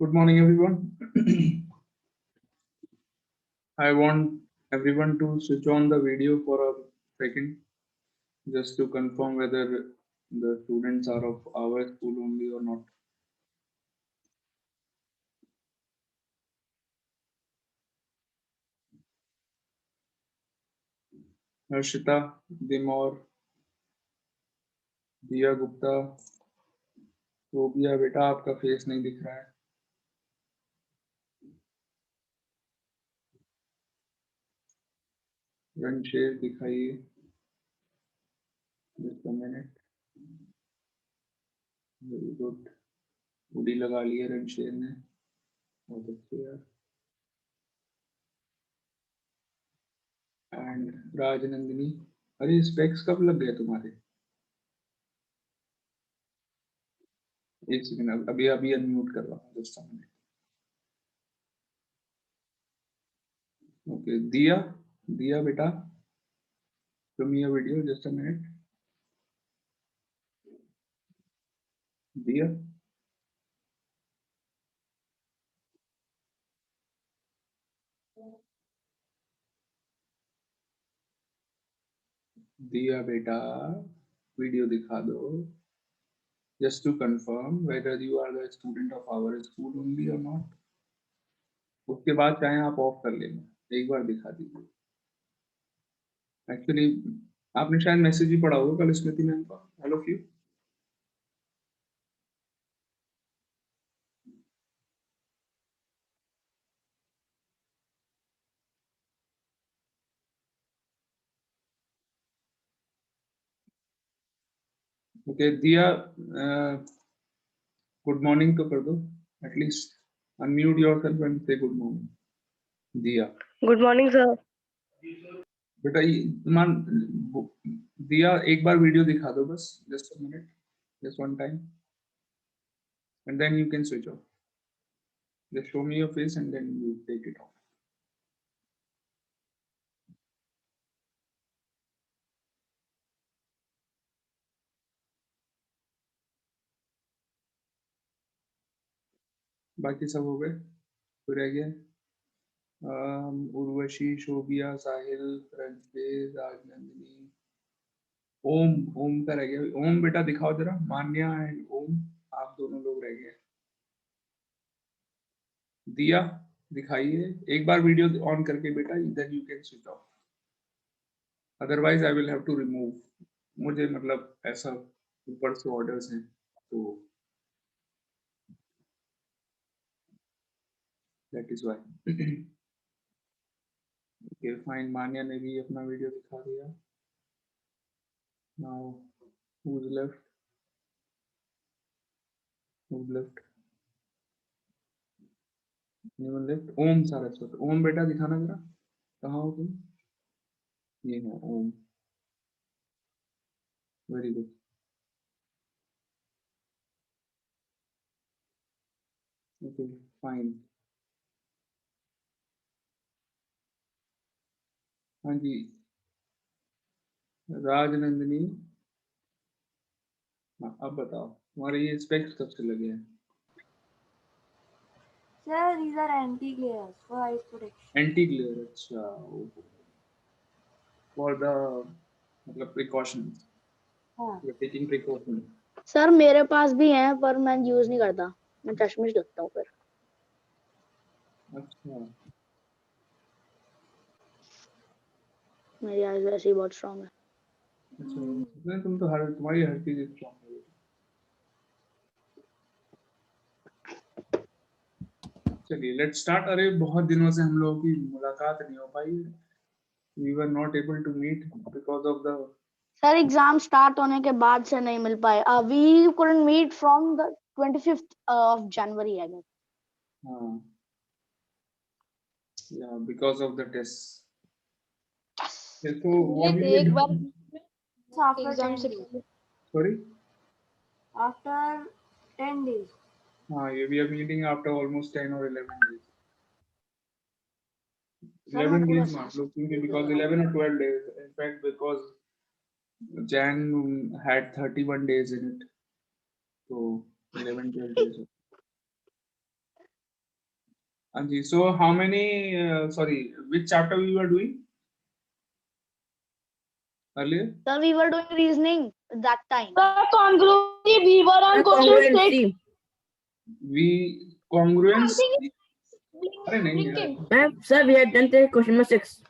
Good morning, everyone. I want everyone to switch on the video for a second, just to confirm whether the students are of our school only or not. Harshita, Dimor, दिया गुप्ता, शोभिया, बेटा आपका face नहीं दिख रहा है. रणशेर दिखाइए. Just a minute. Very good. उड़ी लगा लिए रणशेर ने. बहुत अच्छे यार. एंड राजनंदिनी, अरे स्पेक्स कब लग गए तुम्हारे? एक सेकंड, अभी अभी अनम्यूट कर रहा हूँ. Just a minute. ओके, दिया, दिया बेटा, show me a video. Just a minute. दिया, दिया बेटा, वीडियो दिखा दो. Just to confirm whether you are the student of our school only or not. उसके बाद चाहे आप ऑफ कर लेना, एक बार दिखा दीजिए. एक्चुअली आपने शायद मैसेज ही पढ़ा होगा कल स्मृति मैम का. Hello few. ओके दिया, गुड मॉर्निंग तो कर दो. एटलीस्ट अनम्यूट योरसेल्फ एंड से गुड मॉर्निंग. दिया, गुड मॉर्निंग सर. बेटा मान दिया, एक बार वीडियो दिखा दो बस. Just a minute, just one time, and then you can switch off. Just show me your face and then you take it off. बाकी सब हो गए, कोई रह गया? उर्वशी, शोभिया, साहिल, रणदेव, राजनंदिनी, ओम. ओम का रह गया. ओम बेटा दिखाओ जरा. मान्या एंड ओम, आप दोनों लोग रह गए. दिया दिखाइए एक बार वीडियो ऑन करके बेटा. Then you can switch off, otherwise I will have to remove. मुझे मतलब ऐसा ऊपर से ऑर्डर्स हैं तो that is why. Okay fine, Manya ने भी अपना वीडियो दिखा दिया. Now who's left? Who's left? Anyone left? Om Saraswat. Om बेटा दिखाना जरा, कहाँ हो तुम? ये है Om. Very good. Okay fine. हाँ जी राजनंदिनी, हाँ अब बताओ तुम्हारे ये स्पेक्स कब से लगे हैं? Sir, these are anti-glares for eyes protection. Anti glare. अच्छा, फॉर द मतलब प्रिकॉशंस, हाँ. You are taking precaution. Sir मेरे पास भी हैं पर मैं यूज नहीं करता. मैं चश्मिश लगता हूँ फिर. अच्छा, मेरी आईज वैसे ही बहुत स्ट्रांग है. अच्छा नहीं, तुम तो हर तुम्हारी हर चीज स्ट्रांग है. चलिए लेट्स स्टार्ट. अरे बहुत दिनों से हम लोगों की मुलाकात नहीं हो पाई. We were not able to meet because of the. Sir exam start होने के बाद से नहीं मिल पाए. We couldn't meet from the 25th of January I guess. हाँ या because of the test. So what we एक will बार do? After एग्जाम 10 से days. Sorry? After 10 days. We are meeting after almost 10 or 11 days. Sir, 11 मैं days पूरा not looking because 11 or 12 days. In fact, because Jan had 31 days in it. So 11, 12 days. Anji, so how many? Sorry, which chapter we were doing earlier? Sir, we were doing reasoning that time. The congruency we were on question 6. Congruency. We congruence. अरे नहीं Blinking. यार. Sir, we have done the question number 6.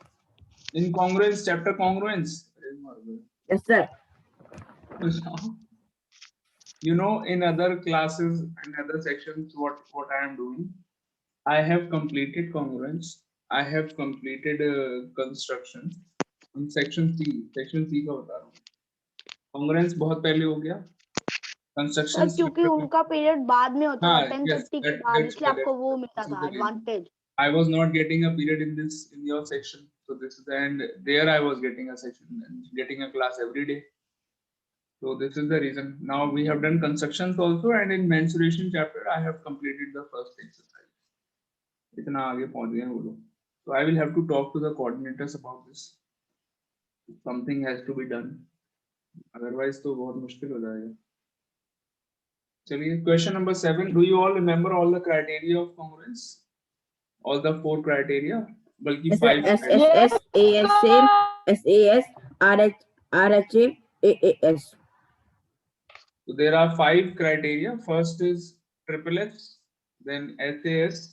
Incongruence chapter congruence. Yes, sir. You know, in other classes and other sections, what I am doing, I have completed congruence. I have completed construction. In section C का बता रहा हूँ. Congruence बहुत पहले हो गया. Construction. Sir क्योंकि उनका पीरियड बाद में होता हाँ, था 10:30 के yes, बाद, that's इसलिए आपको correct. वो मिलता This is था the reason. Advantage. I was not getting a period in your section, so this is the end. There I was getting a section and getting a class every day. So this is the reason. Now we have done constructions also, and in mensuration chapter I have completed the first exercise. इतना आगे पहुंच गए वो लोग. So I will have to talk to the coordinators about this. Something has to be done. Otherwise तो बहुत मुश्किल हो जाएगा. चलिए, question number 7. Do you all remember all the criteria of congruence? All the 4 criteria? बल्कि 5. SSS, ASA, SAS, RHA, AAS. So there are 5 criteria. First is triple S, then SAS.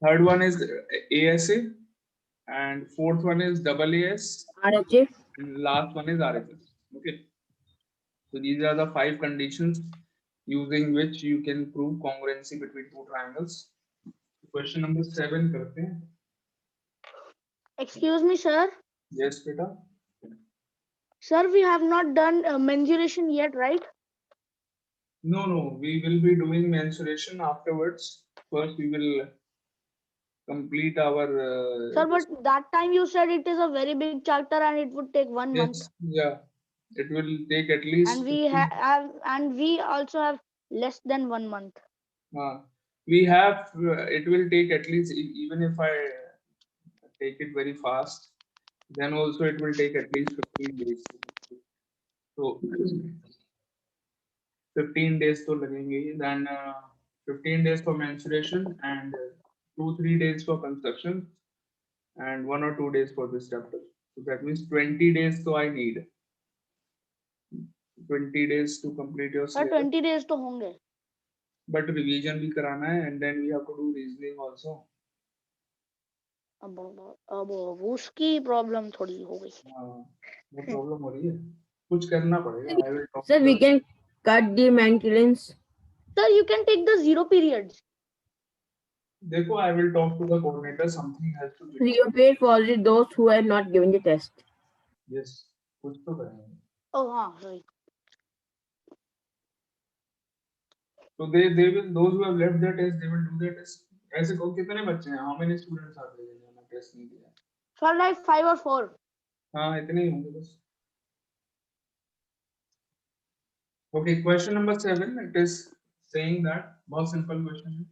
Third one is ASA, and fourth one is AAS, RHA. and last one is RHS. Okay. So these are the 5 conditions using which you can prove congruency between 2 triangles. Question number 7 करते हैं. Excuse me sir. Yes, beta. Sir, we have not done mensuration yet, right? No, we will be doing mensuration afterwards. First, we will complete our. Sir, but that time you said it is a very big chapter and it would take 1 month. Yes, yeah, it will take at least. And we have, and we also have less than 1 month. We have. It will take at least, even if I take it very fast, then also it will take at least 15 days. So 15 days तो लगेंगे. Then 15 days for mensuration and 2-3 days for construction and 1 or 2 days for this chapter. So that means 20 days. So I need 20 days to complete your Sir, syllabus. 20 days तो होंगे. But revision भी कराना है, and then we have to do reasoning also. अब उसकी problem थोड़ी हो गई. वो प्रॉब्लम हो रही है. कुछ करना पड़ेगा. I will talk Sir, to we the- can cut the maintenance. Sir, you can take the 0 periods. देखो, I will talk to the coordinator. Something has to be. Repaid for those who have not given the test. Yes, कुछ तो करेंगे. Oh हाँ, sorry. So they will, those who have left their test, they will do their test. ऐसे को कितने बच्चे हैं? How many students are there जिन्होंने टेस्ट नहीं दिया? Sir, like 5 or 4. हाँ, इतने ही होंगे बस. Okay, question number 7. It is saying that बहुत simple question है.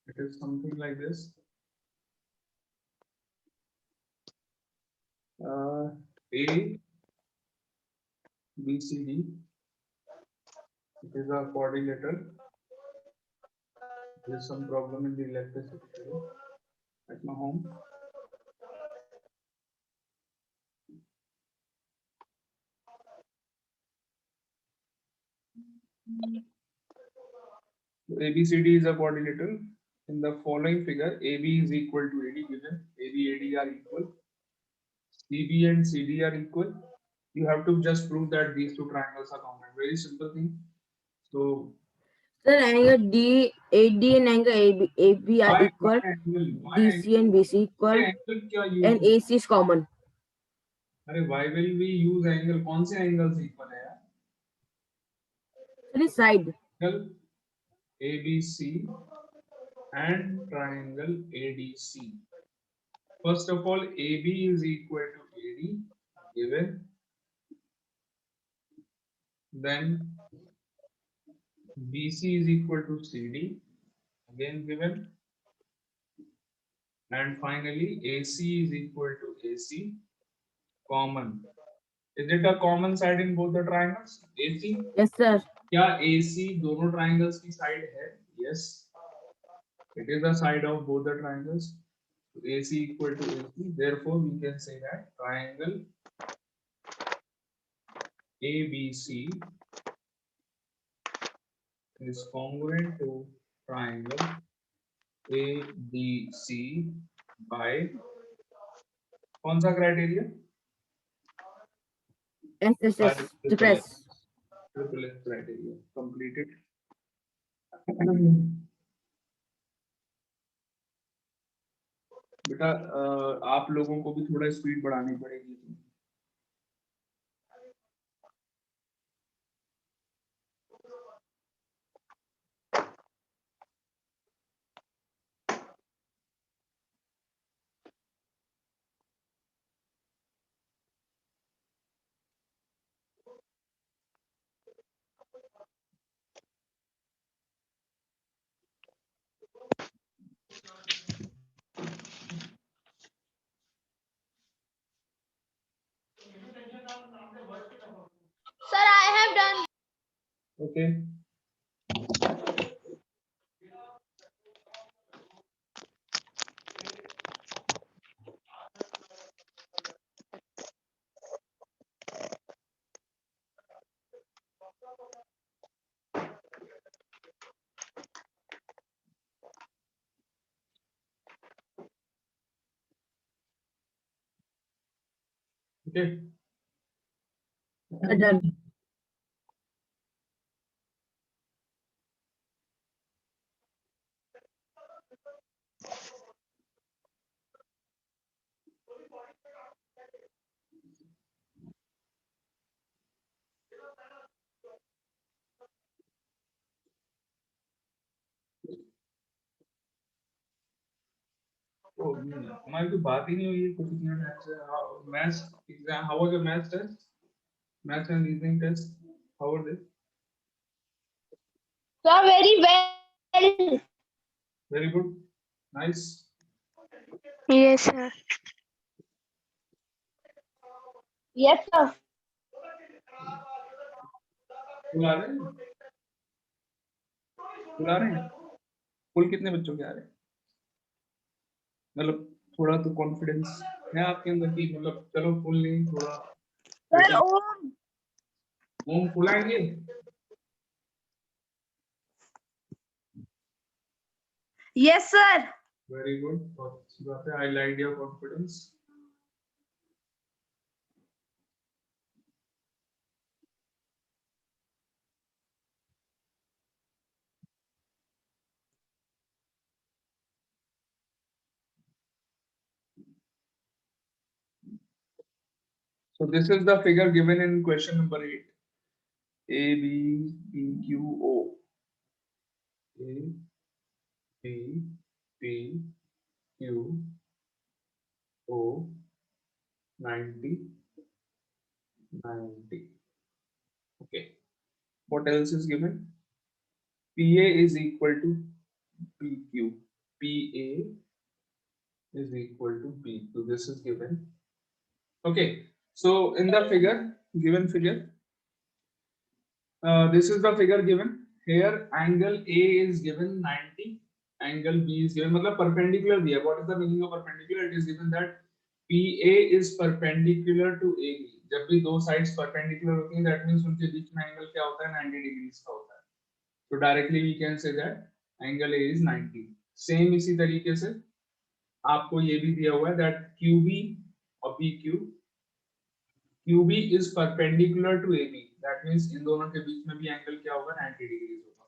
It is something like this. A, B, C, D. It is a quadrilateral. There is some problem in the electricity at my home. ABCD is a quadrilateral. In the following figure, AB is equal to AD given. AB, AD are equal. CB and CD are equal. You have to just prove that these 2 triangles are common. Very simple thing. So Sir, angle AD and angle AB are equal. DC and BC equal. angle क्या use? And AC is common. अरे why will we use angle? कौन से angles equal है यार? This side. Triangle ABC and triangle ADC. First of all, AB is equal to AD given. Then BC is equal to CD again given. And finally AC is equal to AC common. Is it a common side in both the triangles? AC? Yes, sir. क्या AC दोनों triangles की side है? Yes, it is the side of both the triangles. So AC equal to AC. Therefore, we can say that triangle ABC is congruent to triangle ABC by कौन सा criteria? SSS press. Triple S criteria completed. बेटा आप लोगों को भी थोड़ा speed बढ़ानी पड़ेगी. Sir, I have done. Okay. Okay. Done. तो हमारी तो बात ही नहीं हुई है कुछ इतना टाइम से. Maths exam, how was your maths test? Maths and reasoning test, how were they? Sir, very well. Very good, nice. Yes, sir. Yes, sir. Full आ रहे हैं? फुल आ रहे हैं? फुल कितने बच्चों के आ रहे हैं? मतलब थोड़ा तो कॉन्फिडेंस है आपके अंदर कि मतलब चलो फुल नहीं थोड़ा. Sir, ओम फुल आएंगे? yes, sir. वेरी गुड, बहुत अच्छी बात है. I like your confidence. So this is the figure given in question number 8. A, B, P, Q, O. A, B, P, Q, O, 90, 90. Okay. What else is given? PA is equal to PQ. PA is equal to PQ. This is given. Okay. So in the figure, given figure, this is the figure given. Here angle A is given 90, angle B is given, मतलब perpendicular दिया. What is the meaning of perpendicular? It is given that PA is perpendicular to AB. जब भी दो sides perpendicular होती हैं, that means उनके बीच में angle क्या होता है? 90 degrees का होता है. So directly we can say that angle A is 90. Same इसी तरीके से आपको ये भी दिया हुआ है that QB और PQ, QB is perpendicular to AB. That means इन दोनों के बीच में भी एंगल क्या होगा? 90 degrees होगा.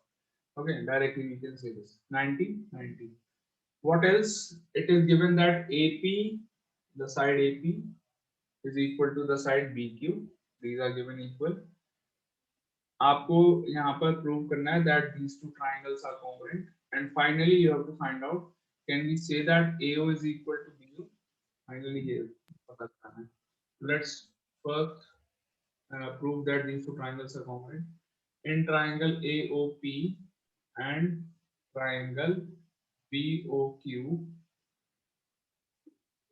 Okay, directly we can say this 90, 90. What else? It is given that AP, the side AP is equal to the side BQ. These are given equal. आपको यहाँ पर prove करना है that these two triangles are congruent. And finally, you have to find out, can we say that AO is equal to BO? Finally, ये पता करना है. Let's first prove that these two triangles are congruent. In triangle AOP and triangle BOQ,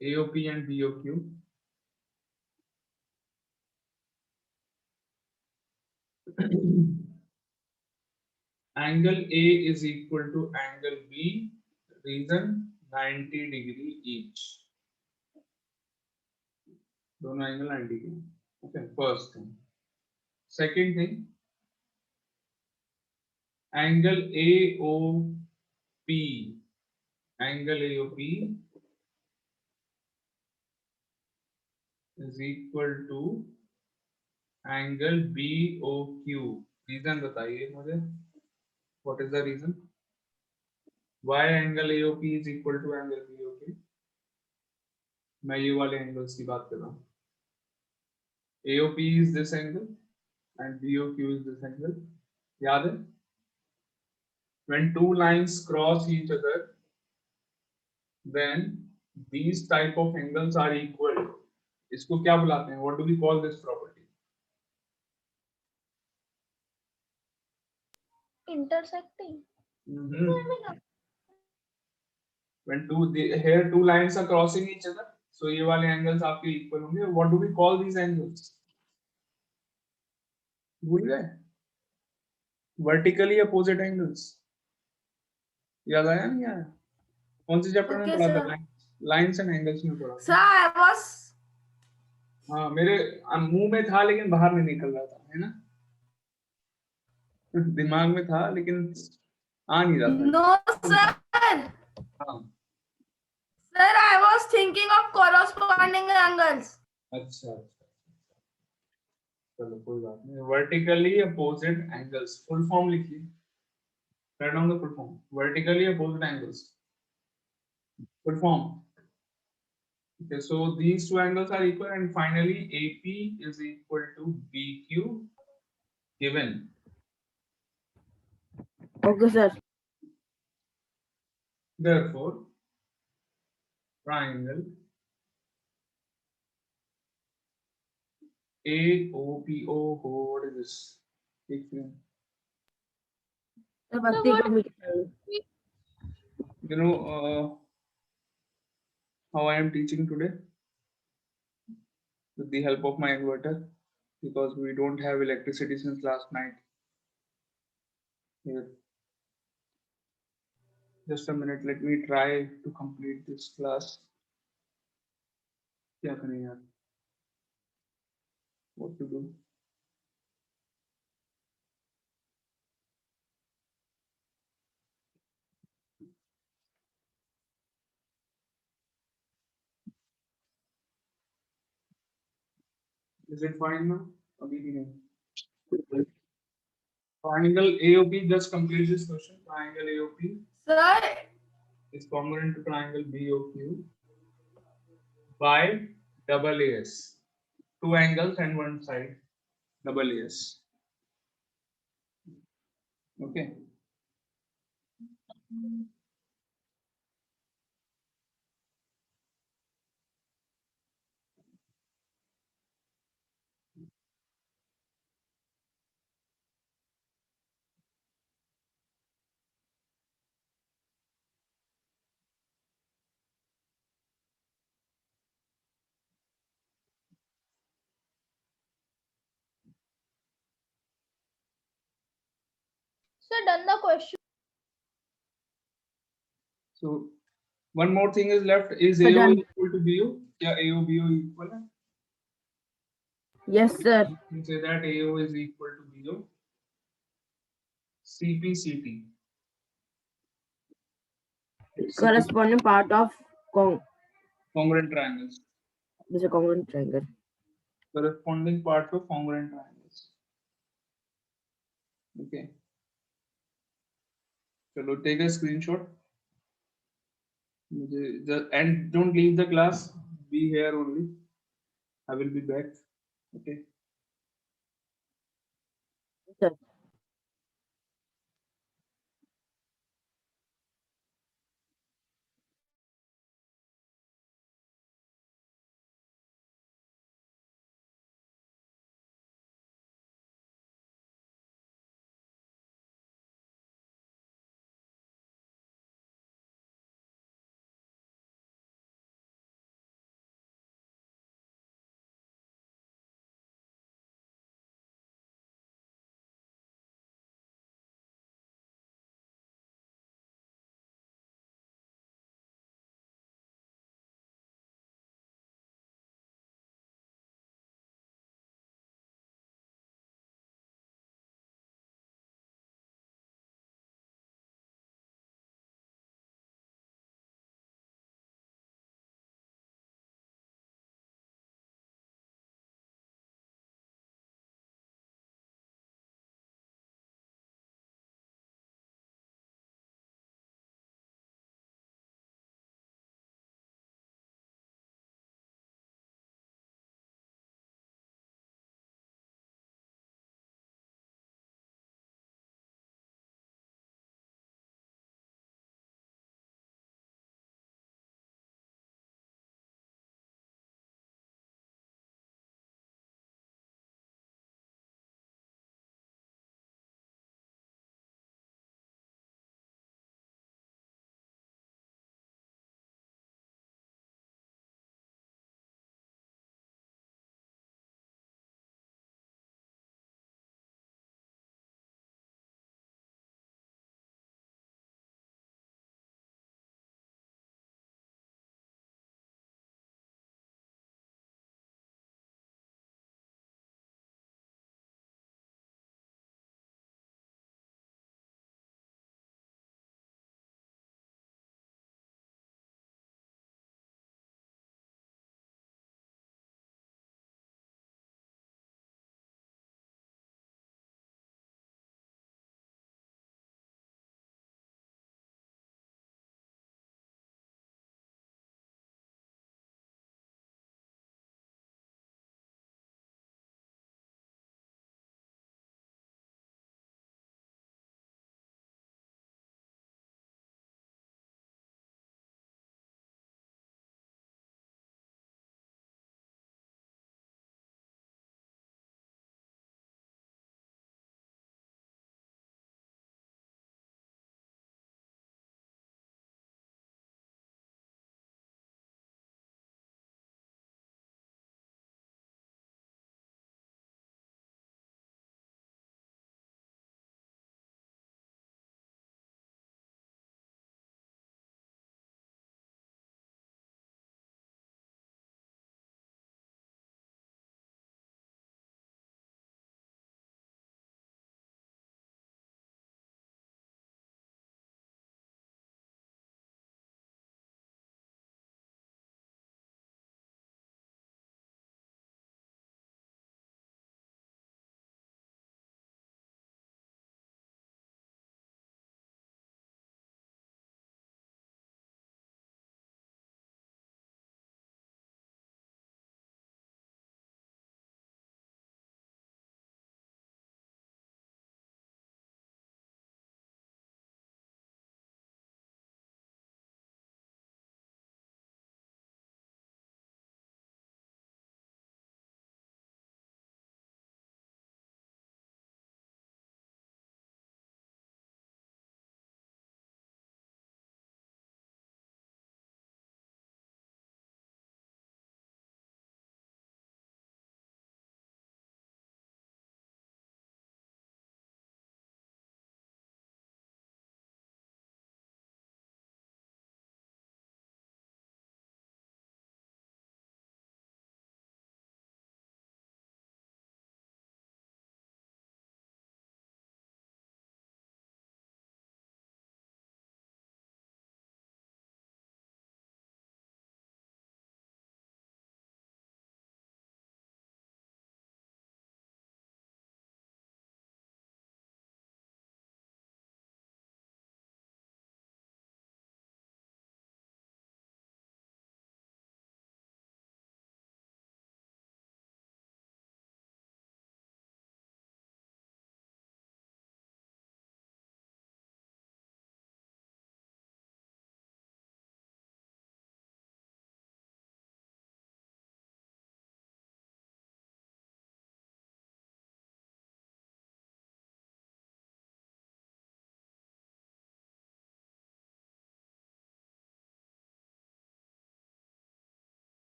AOP and BOQ, angle A is equal to angle B, reason 90 degree each. दोनों angle 90 degree. Okay, first thing. Second thing, angle AOP, angle AOP is equal to angle BOQ. Reason बताइए मुझे. What is the reason? Why angle AOP is equal to angle BOQ? मैं ये वाले angles की बात कर रहा हूँ. AOP is this angle and BOQ is this angle. याद है? When two lines cross each other, then these type of angles are equal. इसको क्या बुलाते हैं? What do we call this property? Intersecting. When here two lines are crossing each other, so ये वाले angles आपके equal होंगे. What do we call these angles? भूल गए? Vertically opposite angles. याद आया नहीं आया? कौन से चैप्टर में Okay, पढ़ा था? sir. Lines and angles में पढ़ा Sir, था. I was. हाँ, मेरे मुंह में था लेकिन बाहर नहीं निकल रहा था, है ना? दिमाग में था लेकिन आ नहीं रहा था. No, sir. हाँ. Sir, I was thinking of corresponding angles. अच्छा. चलो कोई बात नहीं. Vertically opposite angles. Full form लिखिए. Write down the full form. Vertically opposite angles. Full form. Okay, so these two angles are equal, and finally AP is equal to BQ given. Okay, sir. Therefore, triangle AOPO. What is this? Sir, बत्ती को मिटा दो. You know how I am teaching today with the help of my inverter, because we don't have electricity since last night. Here. Just a minute, let me try to complete this class. क्या करें यार? What to do? Is it fine now? अभी भी नहीं. Triangle AOP, just complete this question. Triangle AOP Sir, is congruent to triangle BOQ by double AS. Two angles and one side. Double AS. Okay. Sir, done the question. So one more thing is left. Is So AO done. equal to BO? क्या AO BO equal है? Yes, sir. You say that AO is equal to BO. CP CT. Corresponding part of Congruent triangles. this congruent triangle. Corresponding parts of congruent triangles. Okay. Chalo, take a screenshot. And don't leave the class. Be here only. I will be back. Okay. Sir.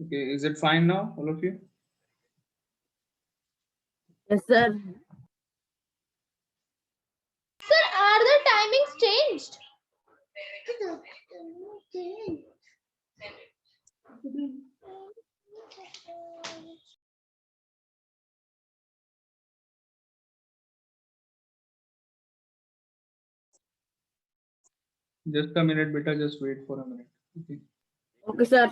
Okay, is it fine now, all of you? Yes, sir. Sir, are the timings changed? Just a minute, beta. Just wait for a minute. Okay. Okay, sir.